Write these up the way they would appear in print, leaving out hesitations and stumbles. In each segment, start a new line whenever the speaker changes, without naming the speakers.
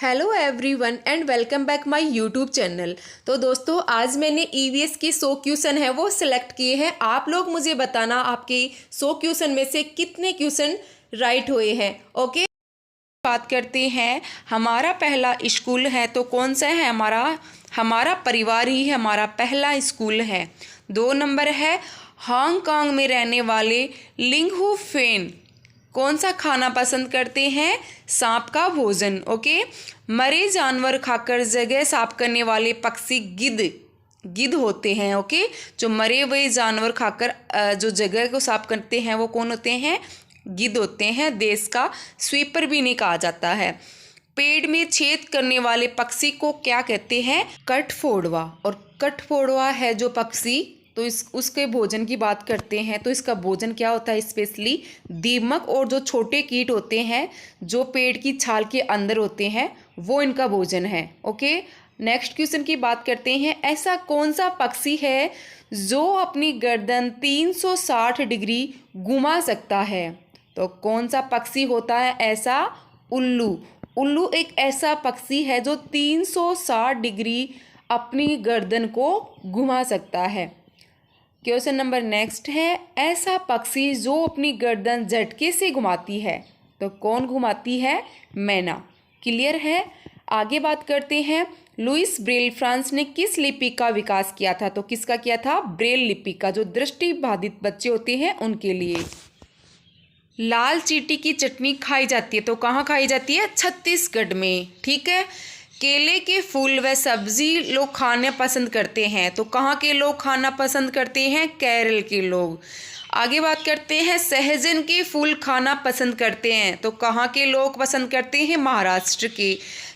Hello everyone and welcome back my YouTube channel. तो दोस्तों आज मैंने ईवीएस के 100 क्वेश्चन है वो सिलेक्ट किए हैं। आप लोग मुझे बताना आपके 100 क्वेश्चन में से कितने क्वेश्चन राइट हुए हैं। ओके, बात करते हैं हमारा पहला स्कूल है तो कौन सा है? हमारा परिवार ही हमारा पहला स्कूल है। 2 नंबर है हांगकांग में रहने वाले लिंगहू फेन कौन सा खाना पसंद करते हैं? सांप का भोजन। ओके, मरे जानवर खाकर जगह साफ करने वाले पक्षी गिद्ध होते हैं। ओके, जो मरे हुए जानवर खाकर जो जगह को साफ करते हैं वो कौन होते हैं? गिद्ध होते हैं। देश का स्वीपर भी नहीं कहा जाता है। पेड़ में छेद करने वाले पक्षी को क्या कहते हैं? कठफोड़वा। और कठफोड़वा है जो पक्षी, तो उसके भोजन की बात करते हैं तो इसका भोजन क्या होता है? स्पेशली दीमक और जो छोटे कीट होते हैं जो पेड़ की छाल के अंदर होते हैं वो इनका भोजन है। ओके, नेक्स्ट क्वेश्चन की बात करते हैं। ऐसा कौन सा पक्षी है जो अपनी गर्दन 360 डिग्री घुमा सकता है? तो कौन सा पक्षी होता है ऐसा? उल्लू। उल्लू एक ऐसा पक्षी है जो 360 डिग्री अपनी गर्दन को घुमा सकता है। क्वेश्चन नंबर नेक्स्ट है, ऐसा पक्षी जो अपनी गर्दन झटके से घुमाती है तो कौन घुमाती है? मैना। क्लियर है। आगे बात करते हैं, लुइस ब्रेल फ्रांस ने किस लिपि का विकास किया था? तो किसका किया था? ब्रेल लिपि का, जो दृष्टिबाधित बच्चे होते हैं उनके लिए। लाल चींटी की चटनी खाई जाती है तो कहाँ खाई जाती है? छत्तीसगढ़ में। ठीक है। केले के फूल व सब्जी लोग खाना पसंद करते हैं तो कहाँ के लोग खाना पसंद करते हैं? केरल के लोग। आगे बात करते हैं, सहजन के फूल खाना पसंद करते हैं तो कहाँ के लोग पसंद करते हैं? महाराष्ट्र के।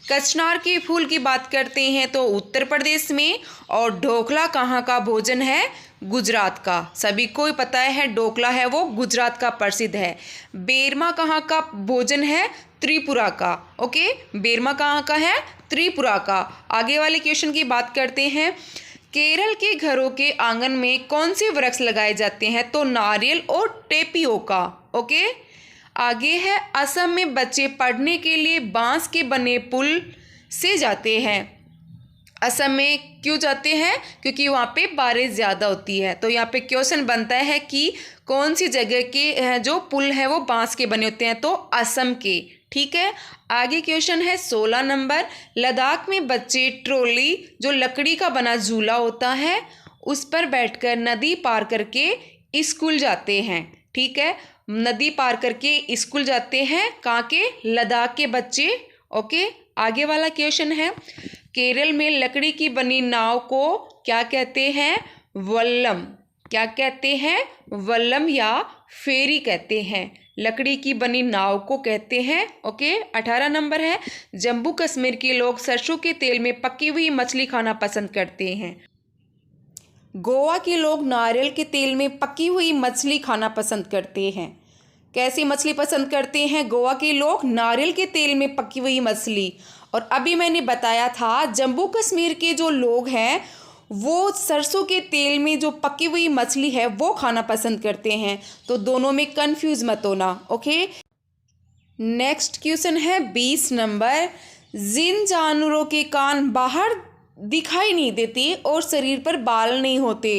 कचनार के फूल की बात करते हैं तो उत्तर प्रदेश में। और ढोकला कहाँ का भोजन है? गुजरात का। सभी को ही पता है ढोकला है वो गुजरात का प्रसिद्ध है। बेरमा कहाँ का भोजन है? त्रिपुरा का। ओके, बेरमा कहाँ का है? त्रिपुरा का। आगे वाले क्वेश्चन की बात करते हैं, केरल के घरों के आंगन में कौन से वृक्ष लगाए जाते हैं? तो नारियल और टेपियोका। ओके, आगे है, असम में बच्चे पढ़ने के लिए बांस के बने पुल से जाते हैं। असम में क्यों जाते हैं? क्योंकि वहाँ पे बारिश ज़्यादा होती है। तो यहाँ पे क्वेश्चन बनता है कि कौन सी जगह के जो पुल है वो बांस के बने होते हैं? तो असम के। ठीक है। आगे क्वेश्चन है 16 नंबर, लद्दाख में बच्चे ट्रॉली जो लकड़ी का बना झूला होता है उस पर बैठकर नदी पार करके स्कूल जाते हैं। ठीक है, नदी पार करके स्कूल जाते हैं कहाँ के? लद्दाख के बच्चे। ओके, आगे वाला क्वेश्चन है, केरल में लकड़ी की बनी नाव को क्या कहते हैं? वल्लम। क्या कहते हैं? वल्लम या फेरी कहते हैं। लकड़ी की बनी नाव को कहते हैं। ओके, 18 नंबर है, जम्मू कश्मीर के लोग सरसों के तेल में पकी हुई मछली खाना पसंद करते हैं। गोवा के लोग नारियल के तेल में पकी हुई मछली खाना पसंद करते हैं। कैसी मछली पसंद करते हैं गोवा के लोग? नारियल के तेल में पकी हुई मछली। और अभी मैंने बताया था जम्मू कश्मीर के जो लोग हैं वो सरसों के तेल में जो पकी हुई मछली है वो खाना पसंद करते हैं। तो दोनों में कंफ्यूज मत होना। ओके, नेक्स्ट क्वेश्चन है 20 नंबर, जिन जानवरों के कान बाहर दिखाई नहीं देते और शरीर पर बाल नहीं होते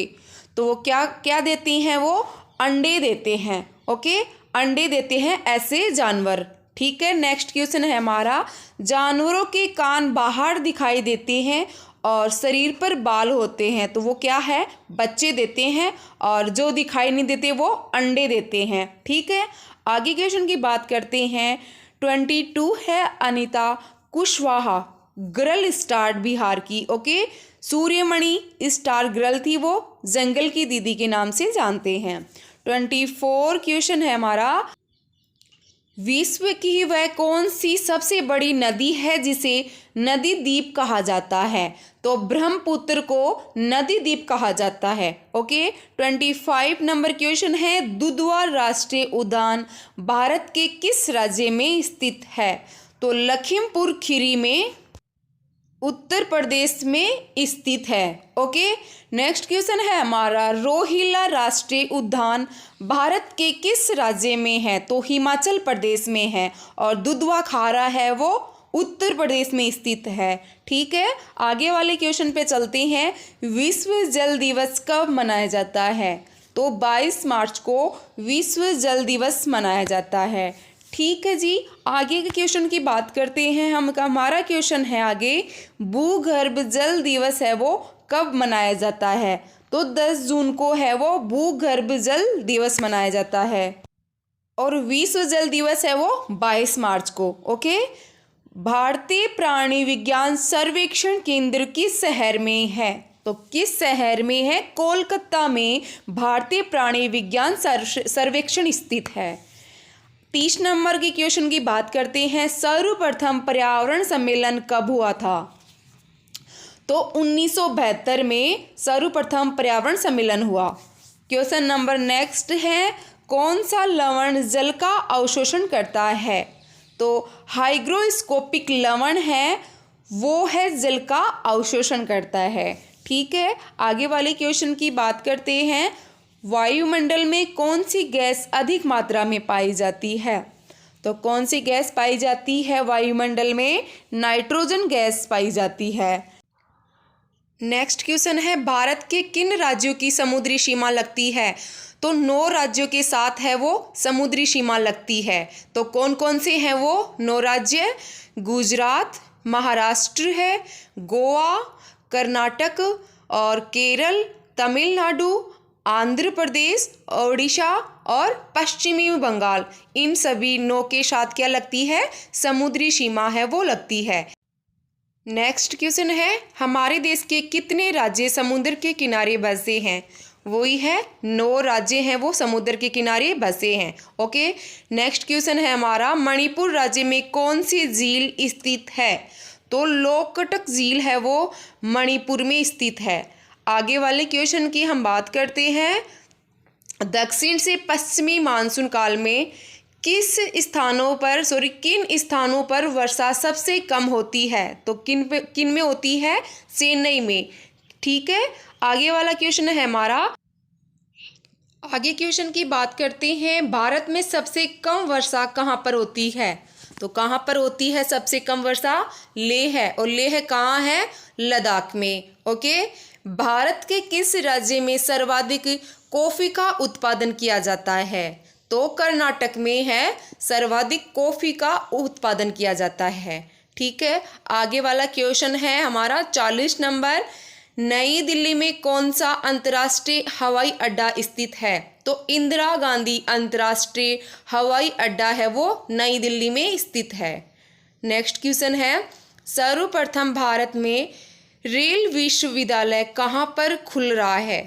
तो वो क्या क्या देती हैं? वो अंडे देते हैं। ओके, अंडे देते हैं ऐसे जानवर। ठीक है। नेक्स्ट क्वेश्चन है हमारा, जानवरों के कान बाहर दिखाई देते हैं और शरीर पर बाल होते हैं तो वो क्या है? बच्चे देते हैं। और जो दिखाई नहीं देते वो अंडे देते हैं। ठीक है। आगे क्वेश्चन की बात करते हैं, 22 है, अनीता कुशवाहा गर्ल स्टार बिहार की। ओके, सूर्यमणि स्टार गर्ल थी, वो जंगल की दीदी के नाम से जानते हैं। 24 क्वेश्चन है हमारा, विश्व की वह कौन सी सबसे बड़ी नदी है जिसे नदी द्वीप कहा जाता है? तो ब्रह्मपुत्र को नदी द्वीप कहा जाता है। ओके, 25 नंबर क्वेश्चन है, दुधवा राष्ट्रीय उद्यान भारत के किस राज्य में स्थित है? तो लखीमपुर खीरी में उत्तर प्रदेश में स्थित है। ओके, नेक्स्ट क्वेश्चन है हमारा, रोहिला राष्ट्रीय उद्यान भारत के किस राज्य में है? तो हिमाचल प्रदेश में है। और दुधवा खारा है वो उत्तर प्रदेश में स्थित है। ठीक है, आगे वाले क्वेश्चन पे चलते हैं। विश्व जल दिवस कब मनाया जाता है? तो 22 मार्च को विश्व जल दिवस मनाया जाता है। ठीक है जी, आगे के क्वेश्चन की बात करते हैं हम। हमारा क्वेश्चन है आगे, भूगर्भ जल दिवस है वो कब मनाया जाता है? तो 10 जून को है वो भूगर्भ जल दिवस मनाया जाता है। और विश्व जल दिवस है वो 22 मार्च को। ओके, भारतीय प्राणी विज्ञान सर्वेक्षण केंद्र किस शहर में है? तो किस शहर में है? कोलकाता में भारतीय प्राणी विज्ञान सर्वेक्षण स्थित है। 30 नंबर के क्वेश्चन की बात करते हैं। सर्वप्रथम पर्यावरण सम्मेलन कब हुआ था? तो 1972 में सर्वप्रथम पर्यावरण सम्मेलन हुआ। क्वेश्चन नंबर नेक्स्ट है, कौन सा लवण जल का अवशोषण करता है? तो हाइग्रोस्कोपिक लवण है वो है जल का अवशोषण करता है। ठीक है, आगे वाले क्वेश्चन की बात करते हैं। वायुमंडल में कौन सी गैस अधिक मात्रा में पाई जाती है? तो कौन सी गैस पाई जाती है वायुमंडल में? नाइट्रोजन गैस पाई जाती है। नेक्स्ट क्वेश्चन है, भारत के किन राज्यों की समुद्री सीमा लगती है? तो 9 राज्यों के साथ है वो समुद्री सीमा लगती है। तो कौन कौन से हैं वो 9 राज्य? गुजरात, महाराष्ट्र है, गोवा, कर्नाटक और केरल, तमिलनाडु, आंध्र प्रदेश, ओडिशा और पश्चिमी बंगाल। इन सभी 9 के साथ क्या लगती है? समुद्री सीमा है वो लगती है। नेक्स्ट क्वेश्चन है, हमारे देश के कितने राज्य समुद्र के किनारे बसे हैं? वही है 9 राज्य हैं वो समुद्र के किनारे बसे हैं। ओके, नेक्स्ट क्वेश्चन है हमारा, मणिपुर राज्य में कौन सी झील स्थित है? तो लोकटक झील है वो मणिपुर में स्थित है। आगे वाले क्वेश्चन की हम बात करते हैं। दक्षिण से पश्चिमी मानसून काल में किन स्थानों पर वर्षा सबसे कम होती है? तो किन में होती है? चेन्नई में। ठीक है, आगे वाला क्वेश्चन है हमारा, आगे क्वेश्चन की बात करते हैं। भारत में सबसे कम वर्षा कहाँ पर होती है? तो कहाँ पर होती है सबसे कम वर्षा? लेह है। और लेह कहाँ है? लद्दाख में। ओके, भारत के किस राज्य में सर्वाधिक कॉफी का उत्पादन किया जाता है? तो कर्नाटक में है सर्वाधिक कॉफी का उत्पादन किया जाता है। ठीक है, आगे वाला क्वेश्चन है हमारा 40 नंबर, नई दिल्ली में कौन सा अंतर्राष्ट्रीय हवाई अड्डा स्थित है? तो इंदिरा गांधी अंतर्राष्ट्रीय हवाई अड्डा है वो नई दिल्ली में स्थित है। नेक्स्ट क्वेश्चन है, सर्वप्रथम भारत में रेल विश्वविद्यालय कहाँ पर खुल रहा है?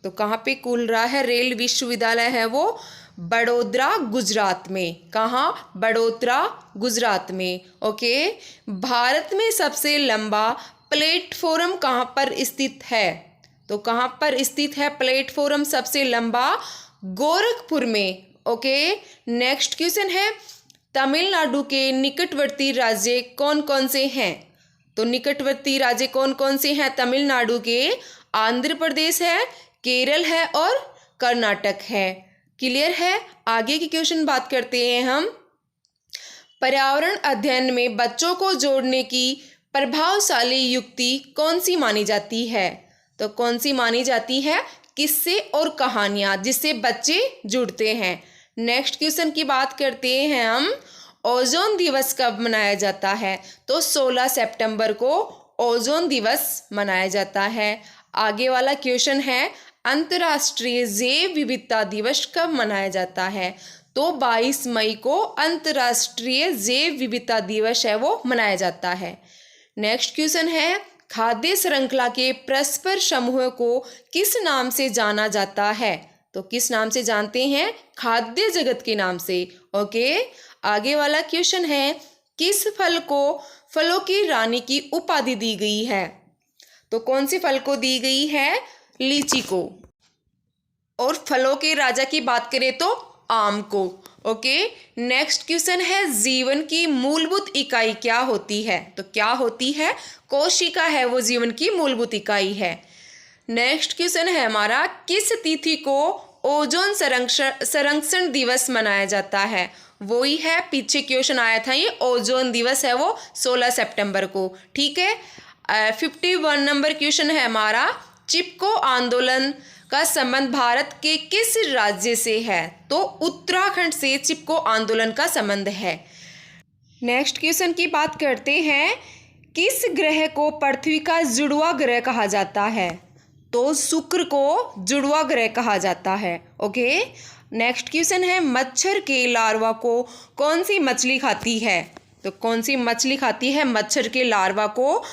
तो कहाँ पे खुल रहा है रेल विश्वविद्यालय है वो? बड़ोदरा गुजरात में। कहाँ? बड़ोदरा गुजरात में। ओके, भारत में सबसे लंबा प्लेटफॉर्म कहाँ पर स्थित है? तो कहाँ पर स्थित है प्लेटफॉर्म सबसे लंबा? गोरखपुर में। ओके, नेक्स्ट क्वेश्चन है, तमिलनाडु के निकटवर्ती राज्य कौन कौन से हैं? तो निकटवर्ती राज्य कौन कौन से हैं तमिलनाडु के? आंध्र प्रदेश है, केरल है और कर्नाटक है। क्लियर है? आगे की क्वेश्चन बात करते हैं हम। पर्यावरण अध्ययन में बच्चों को जोड़ने की प्रभावशाली युक्ति कौन सी मानी जाती है? तो कौन सी मानी जाती है? किस्से और कहानियाँ जिससे बच्चे जुड़ते हैं। नेक्स्ट क्वेश्चन की बात करते हैं हम, ओजोन दिवस कब मनाया जाता है? तो 16 सितंबर को ओजोन दिवस मनाया जाता है। आगे वाला क्वेश्चन है, अंतर्राष्ट्रीय जैव विविधता दिवस कब मनाया जाता है? तो 22 मई को अंतर्राष्ट्रीय जैव विविधता दिवस है वो मनाया जाता है। नेक्स्ट क्वेश्चन है, खाद्य श्रृंखला के परस्पर समूह को किस नाम से जाना जाता है? तो किस नाम से जानते हैं? खाद्य जगत के नाम से। ओके, आगे वाला क्वेश्चन है, किस फल को फलों की रानी की उपाधि दी गई है? तो कौन सी फल को दी गई है? लीची को। और फलों के राजा की बात करें तो आम को। ओके, नेक्स्ट क्वेश्चन है, जीवन की मूलभूत इकाई क्या होती है? तो क्या होती है? कोशिका है वो जीवन की मूलभूत इकाई है। नेक्स्ट क्वेश्चन है हमारा, किस तिथि को ओजोन संरक्षण दिवस मनाया जाता है? वही है, पीछे क्वेश्चन आया था, ये ओजोन दिवस है वो 16 सितंबर को। ठीक है। 51 नंबर क्वेश्चन है हमारा, चिपको आंदोलन का संबंध भारत के किस राज्य से है? तो उत्तराखंड से चिपको आंदोलन का संबंध है। नेक्स्ट क्वेश्चन की बात करते हैं, किस ग्रह को पृथ्वी का जुड़वा ग्रह कहा जाता है? तो शुक्र को जुड़वा ग्रह कहा जाता है। ओके। नेक्स्ट क्वेश्चन है, मच्छर के लार्वा को कौन सी मछली खाती है? तो कौन सी मछली खाती है मच्छर के लार्वा को?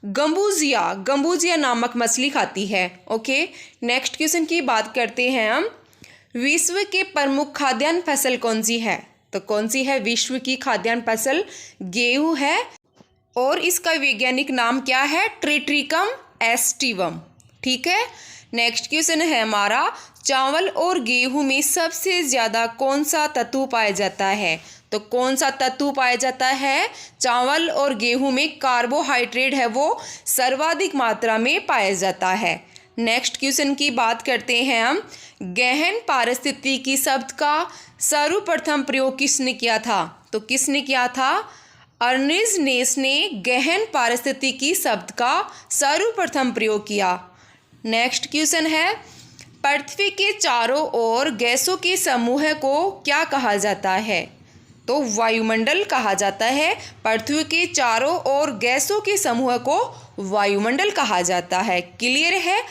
गंबूजिया नामक मछली खाती है। ओके। नेक्स्ट क्वेश्चन की बात करते हैं हम, विश्व के प्रमुख खाद्यान्न फसल कौन सी है? तो कौन सी है विश्व की खाद्यान्न फसल? गेहूं है, और इसका वैज्ञानिक नाम क्या है? Triticum aestivum. ठीक है। नेक्स्ट क्वेश्चन है हमारा, चावल और गेहूं में सबसे ज़्यादा कौन सा तत्व पाया जाता है? तो कौन सा तत्व पाया जाता है? चावल और गेहूं में कार्बोहाइड्रेट है वो सर्वाधिक मात्रा में पाया जाता है। नेक्स्ट क्वेश्चन की बात करते हैं हम, गहन पारिस्थितिकी शब्द का सर्वप्रथम प्रयोग किसने किया था? तो किसने किया था? अर्नेस्ट नेस ने गहन पारिस्थितिकी शब्द का सर्वप्रथम प्रयोग किया। नेक्स्ट क्वेश्चन है, पृथ्वी के चारों ओर गैसों के समूह को क्या कहा जाता है? तो वायुमंडल कहा जाता है। पृथ्वी के चारों ओर गैसों के समूह को वायुमंडल कहा जाता है। क्लियर है।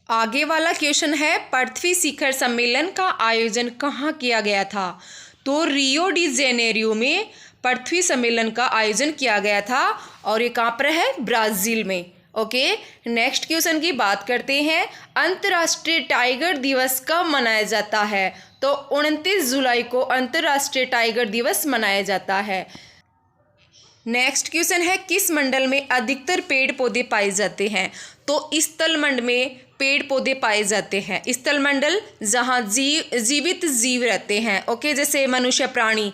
आगे वाला क्वेश्चन है, पृथ्वी शिखर सम्मेलन का आयोजन कहाँ किया गया था? तो रियो डी जेनेरियो में पृथ्वी सम्मेलन का आयोजन किया गया था, और ये कहाँ पर है? ब्राज़ील में। ओके। नेक्स्ट क्वेश्चन की बात करते हैं, अंतर्राष्ट्रीय टाइगर दिवस कब मनाया जाता है? तो 29 जुलाई को अंतर्राष्ट्रीय टाइगर दिवस मनाया जाता है। नेक्स्ट क्वेश्चन है, किस मंडल में अधिकतर पेड़ पौधे पाए जाते हैं? तो स्थलमंडल में पेड़ पौधे पाए जाते हैं। स्थलमंडल जहाँ जीवित जीव रहते हैं। ओके, जैसे मनुष्य, प्राणी।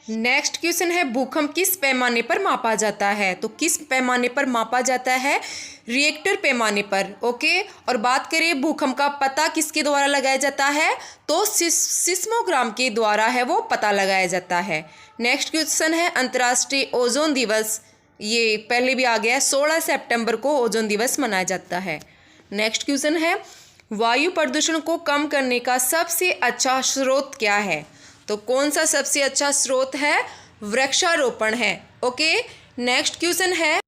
नेक्स्ट क्वेश्चन है, भूकंप किस पैमाने पर मापा जाता है? तो किस पैमाने पर मापा जाता है? रिएक्टर पैमाने पर। ओके। और बात करें भूकंप का पता किसके द्वारा लगाया जाता है? तो सिस्मोग्राम के द्वारा है वो पता लगाया जाता है। नेक्स्ट क्वेश्चन है, अंतर्राष्ट्रीय ओजोन दिवस, ये पहले भी आ गया, 16 सितंबर को ओजोन दिवस मनाया जाता है। नेक्स्ट क्वेश्चन है, वायु प्रदूषण को कम करने का सबसे अच्छा स्रोत क्या है? तो कौन सा सबसे अच्छा स्रोत है? वृक्षारोपण है। ओके। नेक्स्ट क्वेश्चन है,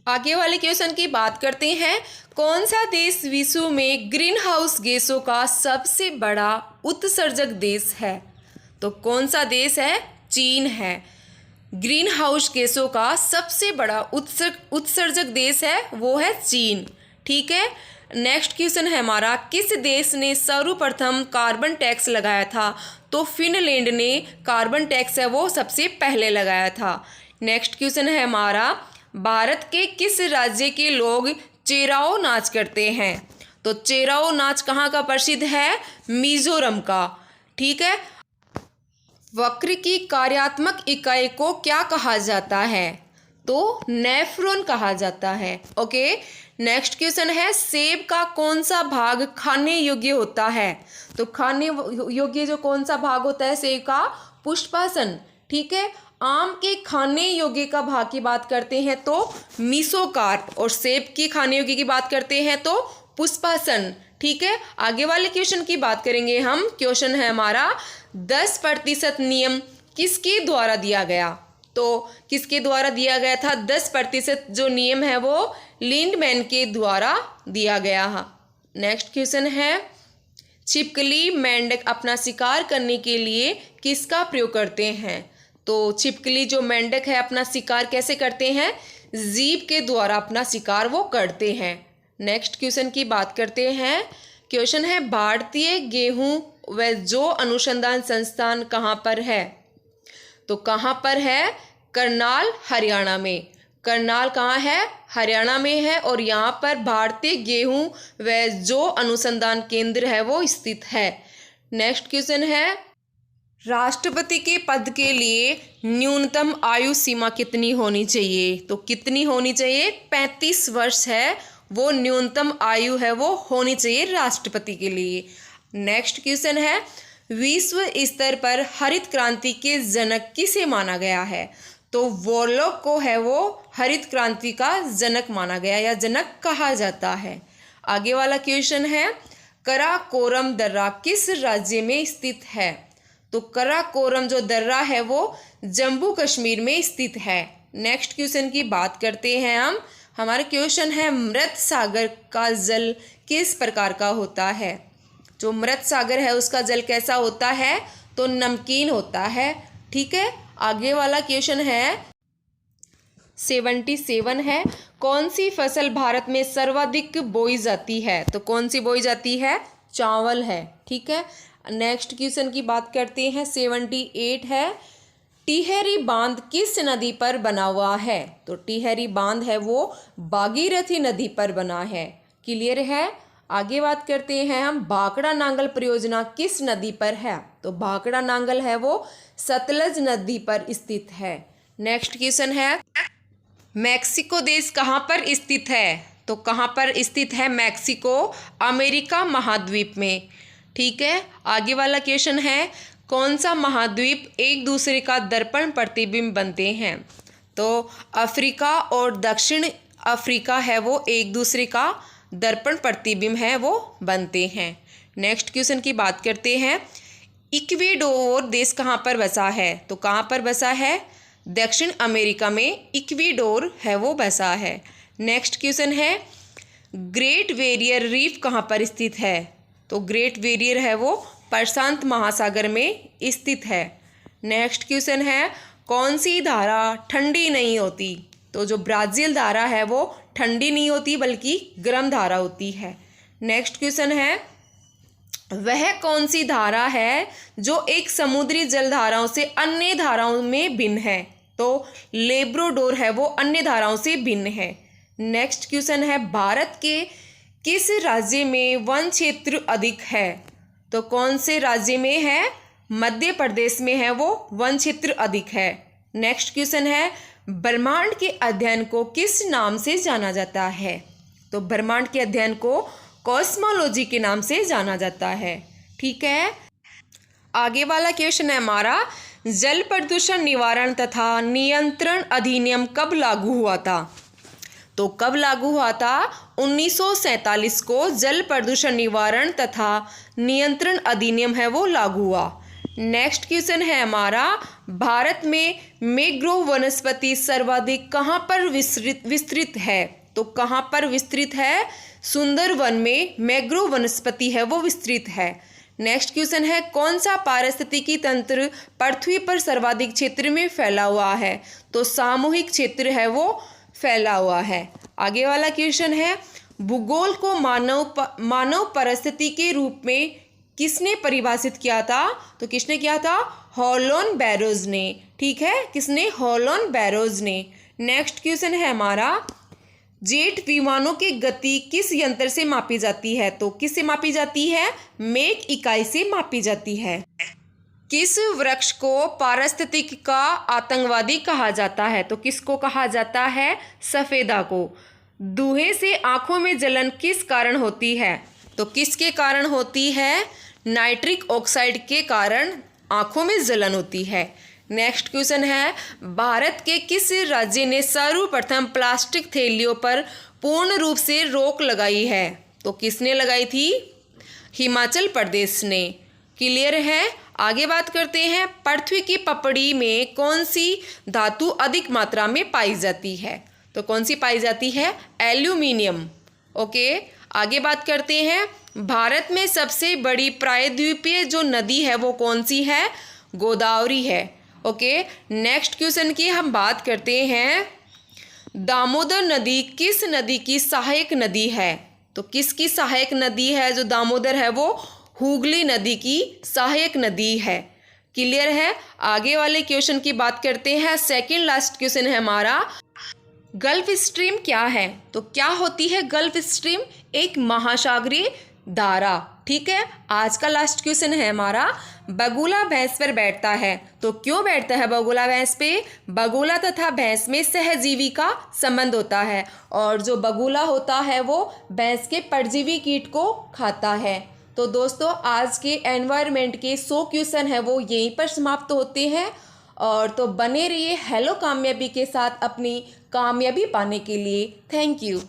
आगे वाले क्वेश्चन की बात करते हैं, कौन सा देश विश्व में ग्रीन हाउस गैसों का सबसे बड़ा उत्सर्जक देश है? तो कौन सा देश है? चीन है। ग्रीन हाउस गैसों का सबसे बड़ा उत्सर्जक देश है वो है चीन। ठीक है। नेक्स्ट क्वेश्चन है हमारा, किस देश ने सर्वप्रथम कार्बन टैक्स लगाया था? तो फिनलैंड ने कार्बन टैक्स है वो सबसे पहले लगाया था। नेक्स्ट क्वेश्चन है हमारा, भारत के किस राज्य के लोग चेराओ नाच करते हैं? तो चेराओ नाच कहाँ का प्रसिद्ध है? मिजोरम का। ठीक है। वक्र की कार्यात्मक इकाई को क्या कहा जाता है? तो नेफ्रॉन कहा जाता है। ओके। नेक्स्ट क्वेश्चन है, सेब का कौन सा भाग खाने योग्य होता है? तो खाने योग्य जो कौन सा भाग होता है सेब का? पुष्पासन। ठीक है। आम के खाने योग्य का भाग की बात करते हैं तो मीसोकार्प, और सेब की खाने योग्य की बात करते हैं तो पुष्पासन। ठीक है। आगे वाले क्वेश्चन की बात करेंगे हम। क्वेश्चन है हमारा, 10% नियम किसके द्वारा दिया गया? तो किसके द्वारा दिया गया था? 10% जो नियम है वो लिंडमैन के द्वारा दिया गया है। नेक्स्ट क्वेश्चन है, छिपकली मेंढक अपना शिकार करने के लिए किसका प्रयोग करते हैं? तो छिपकली जो मेंढक है अपना शिकार कैसे करते हैं? जीभ के द्वारा अपना शिकार वो करते हैं। नेक्स्ट क्वेश्चन की बात करते हैं। क्वेश्चन है, भारतीय गेहूं व जौ अनुसंधान संस्थान कहाँ पर है? तो कहाँ पर है? करनाल, हरियाणा में। करनाल कहाँ है? हरियाणा में है, और यहाँ पर भारतीय गेहूं व जौ अनुसंधान केंद्र है वो स्थित है। नेक्स्ट क्वेश्चन है, राष्ट्रपति के पद के लिए न्यूनतम आयु सीमा कितनी होनी चाहिए? तो कितनी होनी चाहिए? 35 वर्ष है वो न्यूनतम आयु है वो होनी चाहिए राष्ट्रपति के लिए। नेक्स्ट क्वेश्चन है, विश्व स्तर पर हरित क्रांति के जनक किसे माना गया है? तो वॉरलॉग को है वो हरित क्रांति का जनक माना गया या जनक कहा जाता है। आगे वाला क्वेश्चन है, कराकोरम दर्रा किस राज्य में स्थित है? तो कराकोरम जो दर्रा है वो जम्मू कश्मीर में स्थित है। नेक्स्ट क्वेश्चन की बात करते हैं हम। हमारा क्वेश्चन है, मृत सागर का जल किस प्रकार का होता है? जो मृत सागर है उसका जल कैसा होता है? तो नमकीन होता है। ठीक है, आगे वाला क्वेश्चन है 77 है, कौन सी फसल भारत में सर्वाधिक बोई जाती है? तो कौन सी बोई जाती है? चावल है। ठीक है, नेक्स्ट क्वेश्चन की बात करते हैं 78 है, टिहरी बांध किस नदी पर बना हुआ है? तो टिहरी बांध है वो भागीरथी नदी पर बना है। क्लियर है। आगे बात करते हैं हम, भाखड़ा नांगल परियोजना किस नदी पर है? तो भाखड़ा नांगल है वो सतलज नदी पर स्थित है। नेक्स्ट क्वेश्चन है, मैक्सिको देश कहाँ पर स्थित है? तो कहाँ पर स्थित है मैक्सिको? अमेरिका महाद्वीप में। ठीक है, आगे वाला क्वेश्चन है, कौन सा महाद्वीप एक दूसरे का दर्पण प्रतिबिंब बनते हैं? तो अफ्रीका और दक्षिण अफ्रीका है वो एक दूसरे का दर्पण प्रतिबिंब है वो बनते हैं। नेक्स्ट क्वेश्चन की बात करते हैं, इक्वेडोर देश कहाँ पर बसा है? तो कहाँ पर बसा है? दक्षिण अमेरिका में इक्वेडोर है वो बसा है। नेक्स्ट क्वेश्चन है, ग्रेट बैरियर रीफ कहाँ पर स्थित है? तो ग्रेट बैरियर है वो प्रशांत महासागर में स्थित है। नेक्स्ट क्वेश्चन है, कौन सी धारा ठंडी नहीं होती? तो जो ब्राज़ील धारा है वो ठंडी नहीं होती बल्कि गर्म धारा होती है। नेक्स्ट क्वेश्चन है, वह कौन सी धारा है जो एक समुद्री जल धाराओं से अन्य धाराओं में भिन्न है? तो लेब्राडोर है वो अन्य धाराओं से भिन्न है। नेक्स्ट क्वेश्चन है, भारत के किस राज्य में वन क्षेत्र अधिक है? तो कौन से राज्य में है? मध्य प्रदेश में है वो वन क्षेत्र अधिक है। नेक्स्ट क्वेश्चन है, ब्रह्मांड के अध्ययन को किस नाम से जाना जाता है? तो ब्रह्मांड के अध्ययन को कॉस्मोलॉजी के नाम से जाना जाता है। ठीक है, आगे वाला क्वेश्चन है हमारा, जल प्रदूषण निवारण तथा नियंत्रण अधिनियम कब लागू हुआ था? तो कब लागू हुआ था? 1947 को जल प्रदूषण निवारण तथा नियंत्रण अधिनियम है वो लागू हुआ। नेक्स्ट क्वेश्चन है हमारा, भारत में मैंग्रोव वनस्पति सर्वाधिक कहाँ पर विस्तृत है? तो कहाँ पर विस्तृत है? सुंदरवन में मैंग्रोव वनस्पति है वो विस्तृत है। नेक्स्ट क्वेश्चन है, कौन सा पारिस्थितिकी तंत्र पृथ्वी पर सर्वाधिक क्षेत्र में फैला हुआ है? तो सामूहिक क्षेत्र है वो फैला हुआ है। आगे वाला क्वेश्चन है, भूगोल को मानव परिस्थिति के रूप में किसने परिभाषित किया था? तो किसने किया था? हॉलोन बैरोज ने। ठीक है, किसने? हॉलोन बैरोज ने। नेक्स्ट क्वेश्चन है हमारा, जेट विमानों की गति किस यंत्र से मापी जाती है? तो किससे मापी जाती है? मेक इकाई से मापी जाती है। किस वृक्ष को पारिस्थितिकी का आतंकवादी कहा जाता है? तो किसको कहा जाता है? सफेदा को। धुएं से आंखों में जलन किस कारण होती है? तो किसके कारण होती है? नाइट्रिक ऑक्साइड के कारण आंखों में जलन होती है। नेक्स्ट क्वेश्चन है, भारत के किस राज्य ने सर्वप्रथम प्लास्टिक थैलियों पर पूर्ण रूप से रोक लगाई है? तो किसने लगाई थी? हिमाचल प्रदेश ने। क्लियर है। आगे बात करते हैं, पृथ्वी की पपड़ी में कौन सी धातु अधिक मात्रा में पाई जाती है? तो कौन सी पाई जाती है? एल्यूमिनियम। ओके, आगे बात करते हैं, भारत में सबसे बड़ी प्रायद्वीपीय जो नदी है वो कौन सी है? गोदावरी है। ओके, नेक्स्ट क्वेश्चन की हम बात करते हैं, दामोदर नदी किस नदी की सहायक नदी है? तो किसकी सहायक नदी है? जो दामोदर है वो हुगली नदी की सहायक नदी है। क्लियर है। आगे वाले क्वेश्चन की बात करते हैं, सेकंड लास्ट क्वेश्चन है हमारा, गल्फ स्ट्रीम क्या है? तो क्या होती है गल्फ स्ट्रीम? एक महासागरीय धारा। ठीक है। आज का लास्ट क्वेश्चन है हमारा, बगुला भैंस पर बैठता है तो क्यों बैठता है बगुला भैंस पे? बगुला तथा भैंस में सहजीवी का संबंध होता है और जो बगुला होता है वो भैंस के परजीवी कीट को खाता है। तो दोस्तों आज के एनवायरनमेंट के 100 क्वेश्चन है वो यहीं पर समाप्त होते हैं। और तो बने रहिए हेलो कामयाबी के साथ अपनी कामयाबी पाने के लिए। Thank you.